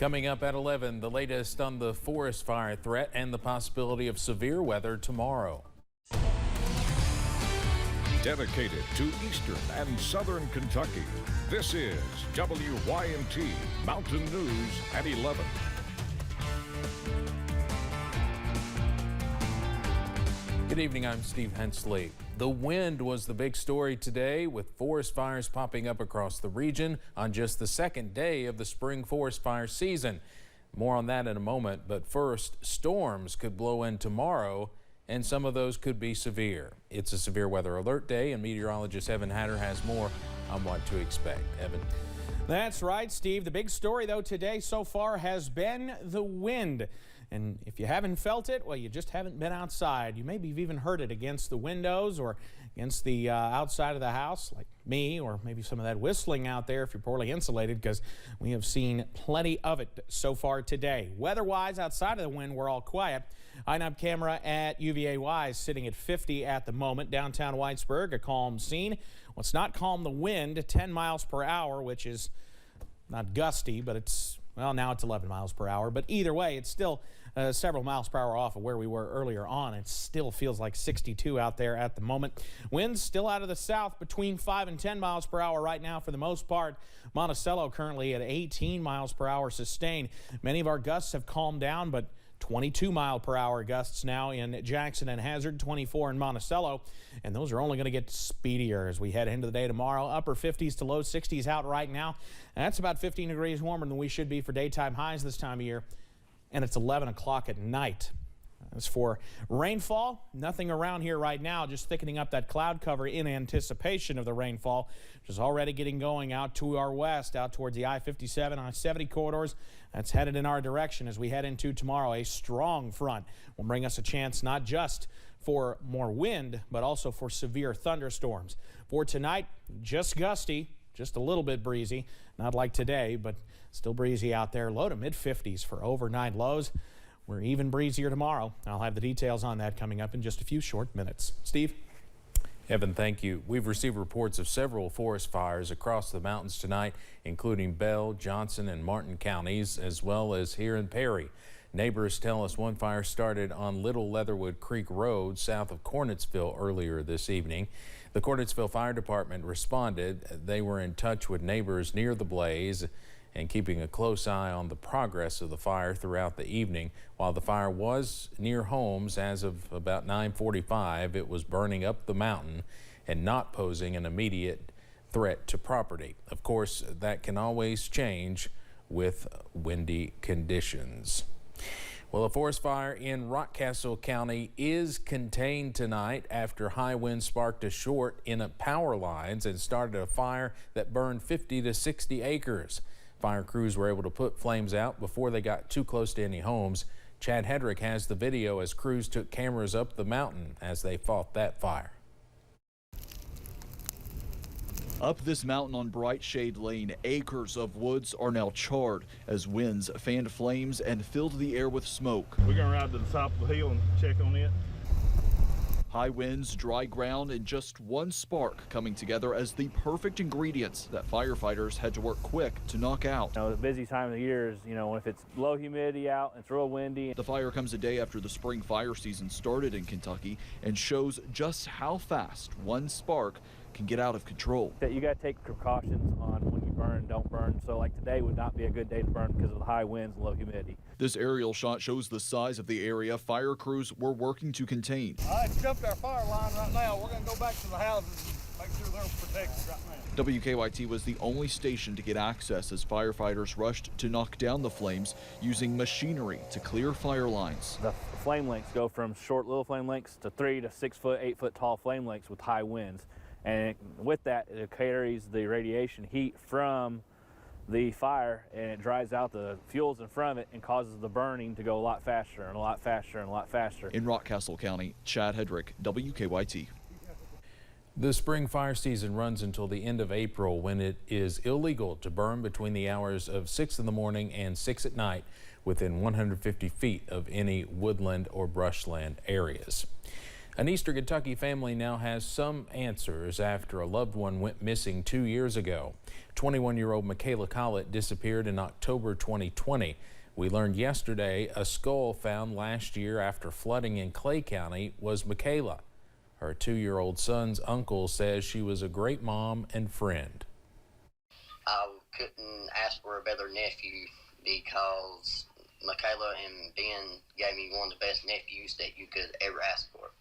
Coming up at 11, the latest on the forest fire threat and the possibility of severe weather tomorrow. Dedicated to eastern and southern Kentucky, this is WYMT Mountain News at 11. Good evening, I'm Steve Hensley. The wind was the big story today, with forest fires popping up across the region on just the second day of the spring forest fire season. More on that in a moment, but first, storms could blow in tomorrow, and some of those could be severe. It's a severe weather alert day, and meteorologist Evan Hatter has more on what to expect. Evan. That's right, Steve. The big story, though, today so far has been the wind. And if you haven't felt it, well, you just haven't been outside. You maybe have even heard it against the windows or against the outside of the house, like me, or maybe some of that whistling out there if you're poorly insulated, because we have seen plenty of it so far today. Weather-wise, outside of the wind, we're all quiet. INOP camera at UVA-Y is sitting at 50 at the moment. Downtown Whitesburg, a calm scene. What's not calm, the wind, 10 miles per hour, which is not gusty, but it's, well, now it's 11 miles per hour. But either way, it's still several miles per hour off of where we were earlier on. It still feels like 62 out there at the moment. Winds still out of the south between 5 and 10 miles per hour right now for the most part. Monticello currently at 18 miles per hour sustained. Many of our gusts have calmed down, but 22 mile per hour gusts now in Jackson and Hazard, 24 in Monticello, and those are only going to get speedier as we head into the day tomorrow. Upper 50s to low 60s out right now. And that's about 15 degrees warmer than we should be for daytime highs this time of year, and it's 11 o'clock at night. As for rainfall, nothing around here right now, just thickening up that cloud cover in anticipation of the rainfall, which is already getting going out to our west, out towards the I-57, I-70 corridors. That's headed in our direction as we head into tomorrow. A strong front will bring us a chance not just for more wind, but also for severe thunderstorms. For tonight, just gusty, just a little bit breezy, not like today, but still breezy out there. Low to mid-50s for overnight lows. We're even breezier tomorrow. I'll have the details on that coming up in just a few short minutes. Steve? Evan, thank you. We've received reports of several forest fires across the mountains tonight, including Bell, Johnson, and Martin counties, as well as here in Perry. Neighbors tell us one fire started on Little Leatherwood Creek Road south of Cornettsville earlier this evening. The Cornettsville Fire Department responded. They were in touch with neighbors near the blaze and keeping a close eye on the progress of the fire throughout the evening. While the fire was near homes as of about 9:45, it was burning up the mountain and not posing an immediate threat to property. Of course, that can always change with windy conditions. Well, a forest fire in Rockcastle County is contained tonight after high winds sparked a short in power lines and started a fire that burned 50 to 60 acres. Fire crews were able to put flames out before they got too close to any homes. Chad Hedrick has the video as crews took cameras up the mountain as they fought that fire. Up this mountain on Bright Shade Lane, acres of woods are now charred as winds fanned flames and filled the air with smoke. We're going to ride to the top of the hill and check on it. High winds, dry ground, and just one spark coming together as the perfect ingredients that firefighters had to work quick to knock out. The busy time of the year is, if it's low humidity out, it's real windy. The fire comes a day after the spring fire season started in Kentucky and shows just how fast one spark can get out of control. You got to take precautions on when you burn, don't burn. So like today would not be a good day to burn because of the high winds and low humidity. This aerial shot shows the size of the area fire crews were working to contain. I jumped our fire line right now. We're going to go back to the houses and make sure they're protected right now. WKYT was the only station to get access as firefighters rushed to knock down the flames using machinery to clear fire lines. The flame lengths go from short little flame lengths to 3 to 6 foot, 8 foot tall flame lengths with high winds. And with that, it carries the radiation heat from the fire and it dries out the fuels in front of it and causes the burning to go a lot faster and a lot faster and a lot faster. In Rockcastle County, Chad Hedrick, WKYT. The spring fire season runs until the end of April, when it is illegal to burn between the hours of 6 in the morning and 6 at night within 150 feet of any woodland or brushland areas. An Eastern Kentucky family now has some answers after a loved one went missing 2 years ago. 21-year-old Michaela Collett disappeared in October 2020. We learned yesterday a skull found last year after flooding in Clay County was Michaela. Her 2-year-old son's uncle says she was a great mom and friend. I couldn't ask for a better nephew because Michaela and Ben gave me one of the best nephews that you could ever ask for.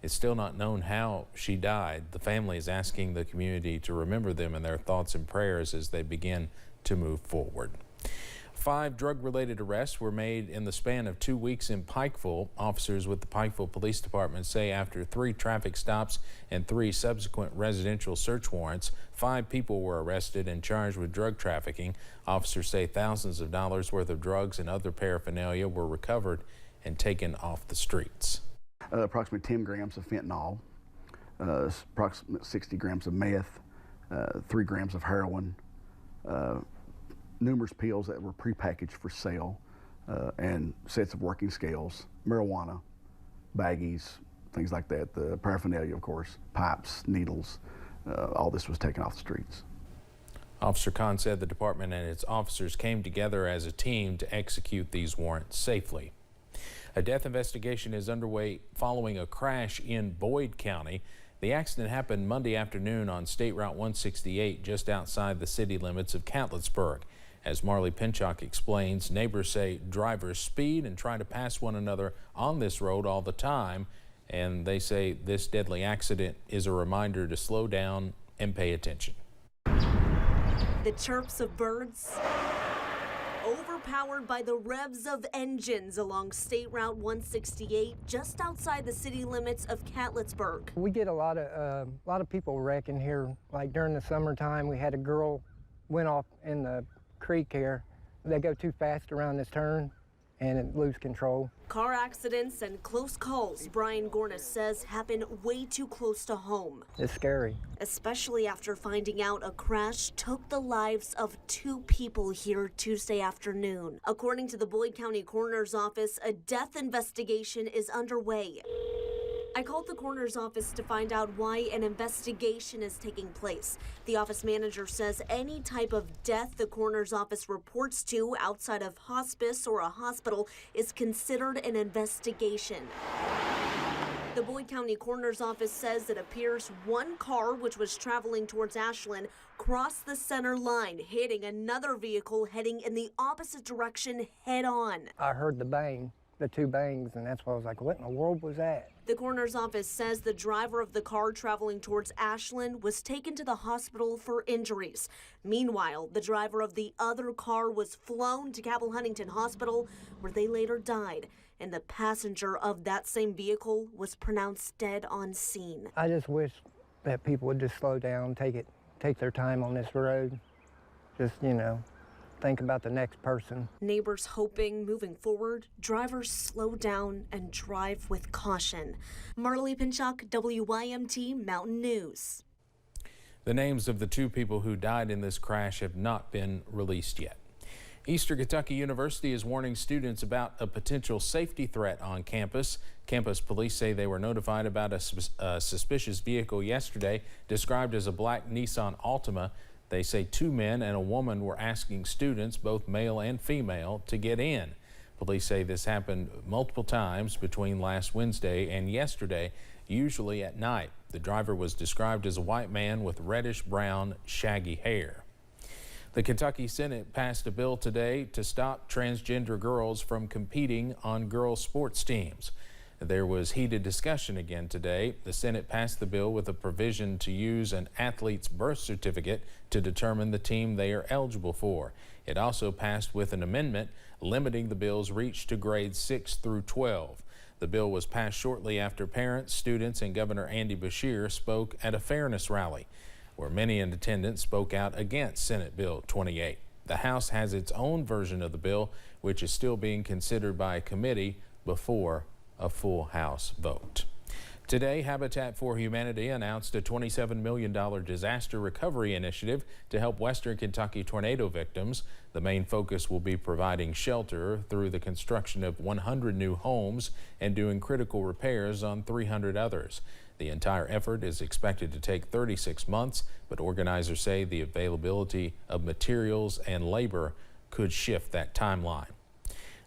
It's still not known how she died. The family is asking the community to remember them in their thoughts and prayers as they begin to move forward. 5 drug-related arrests were made in the span of 2 weeks in Pikeville. Officers with the Pikeville Police Department say after 3 traffic stops and 3 subsequent residential search warrants, 5 people were arrested and charged with drug trafficking. Officers say thousands of dollars worth of drugs and other paraphernalia were recovered and taken off the streets. Approximately 10 grams of fentanyl, approximately 60 grams of meth, 3 grams of heroin, numerous pills that were prepackaged for sale, and sets of working scales, marijuana, baggies, things like that, the paraphernalia, of course, pipes, needles, all this was taken off the streets. Officer Khan said the department and its officers came together as a team to execute these warrants safely. A death investigation is underway following a crash in Boyd County. The accident happened Monday afternoon on State Route 168 just outside the city limits of Catlettsburg. As Marley Pinchuk explains, neighbors say drivers speed and try to pass one another on this road all the time, and they say this deadly accident is a reminder to slow down and pay attention. The chirps of birds, overpowered by the revs of engines along State Route 168 just outside the city limits of Catlettsburg. We get a lot of people wrecking here. Like during the summertime, we had a girl went off in the creek here. They go too fast around this turn and it lose control. Car accidents and close calls, Brian Gornis says, happen way too close to home. It's scary. Especially after finding out a crash took the lives of 2 people here Tuesday afternoon. According to the Boyd County Coroner's Office, a death investigation is underway. I called the coroner's office to find out why an investigation is taking place. The office manager says any type of death the coroner's office reports to outside of hospice or a hospital is considered an investigation. The Boyd County Coroner's Office says it appears one car, which was traveling towards Ashland, crossed the center line, hitting another vehicle heading in the opposite direction head on. I heard the bang, the 2 bangs, and that's why I was like, what in the world was that? The coroner's office says the driver of the car traveling towards Ashland was taken to the hospital for injuries. Meanwhile, the driver of the other car was flown to Cabell Huntington Hospital, where they later died. And the passenger of that same vehicle was pronounced dead on scene. I just wish that people would just slow down, take their time on this road. Just, think about the next person. Neighbors hoping moving forward, drivers slow down and drive with caution. Marley Pinchuk, WYMT Mountain News. The names of the 2 people who died in this crash have not been released yet. Eastern Kentucky University is warning students about a potential safety threat on campus. Campus police say they were notified about a suspicious vehicle yesterday, described as a black Nissan Altima. They say 2 men and a woman were asking students, both male and female, to get in. Police say this happened multiple times between last Wednesday and yesterday, usually at night. The driver was described as a white man with reddish-brown, shaggy hair. The Kentucky Senate passed a bill today to stop transgender girls from competing on girls' sports teams. There was heated discussion again today. The Senate passed the bill with a provision to use an athlete's birth certificate to determine the team they are eligible for. It also passed with an amendment limiting the bill's reach to grades 6 through 12. The bill was passed shortly after parents, students, and Governor Andy Beshear spoke at a fairness rally, where many in attendance spoke out against Senate Bill 28. The House has its own version of the bill, which is still being considered by a committee before a full House vote. Today, Habitat for Humanity announced a $27 million disaster recovery initiative to help Western Kentucky tornado victims. The main focus will be providing shelter through the construction of 100 new homes and doing critical repairs on 300 others. The entire effort is expected to take 36 months, but organizers say the availability of materials and labor could shift that timeline.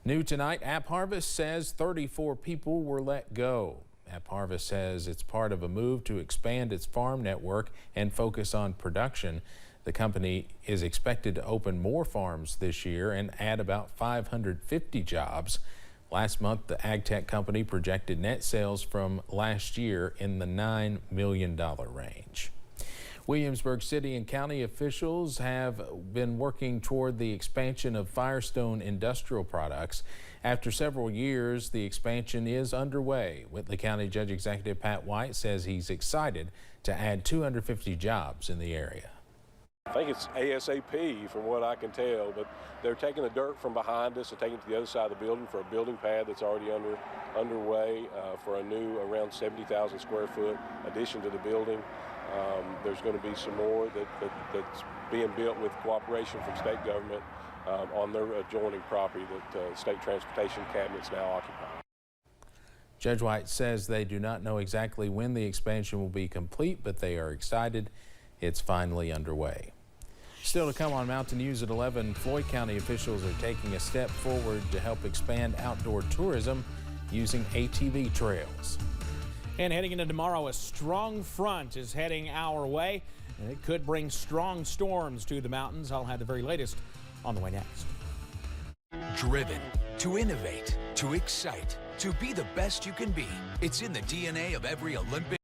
New tonight, App Harvest says 34 people were let go. App Harvest says it's part of a move to expand its farm network and focus on production. The company is expected to open more farms this year and add about 550 jobs. Last month, the ag tech company projected net sales from last year in the $9 million range. Williamsburg City and County officials have been working toward the expansion of Firestone Industrial Products. After several years, the expansion is underway. Whitley County Judge Executive Pat White says he's excited to add 250 jobs in the area. I think it's ASAP from what I can tell, but they're taking the dirt from behind us and taking it to the other side of the building for a building pad that's already underway for a new around 70,000 square foot addition to the building. There's going to be some more that's being built with cooperation from state government on their adjoining property that state transportation cabinets now occupy. Judge White says they do not know exactly when the expansion will be complete, but they are excited it's finally underway. Still to come on Mountain News at 11, Floyd County officials are taking a step forward to help expand outdoor tourism using ATV trails. And heading into tomorrow, a strong front is heading our way, and it could bring strong storms to the mountains. I'll have the very latest on the way next. Driven to innovate, to excite, to be the best you can be. It's in the DNA of every Olympic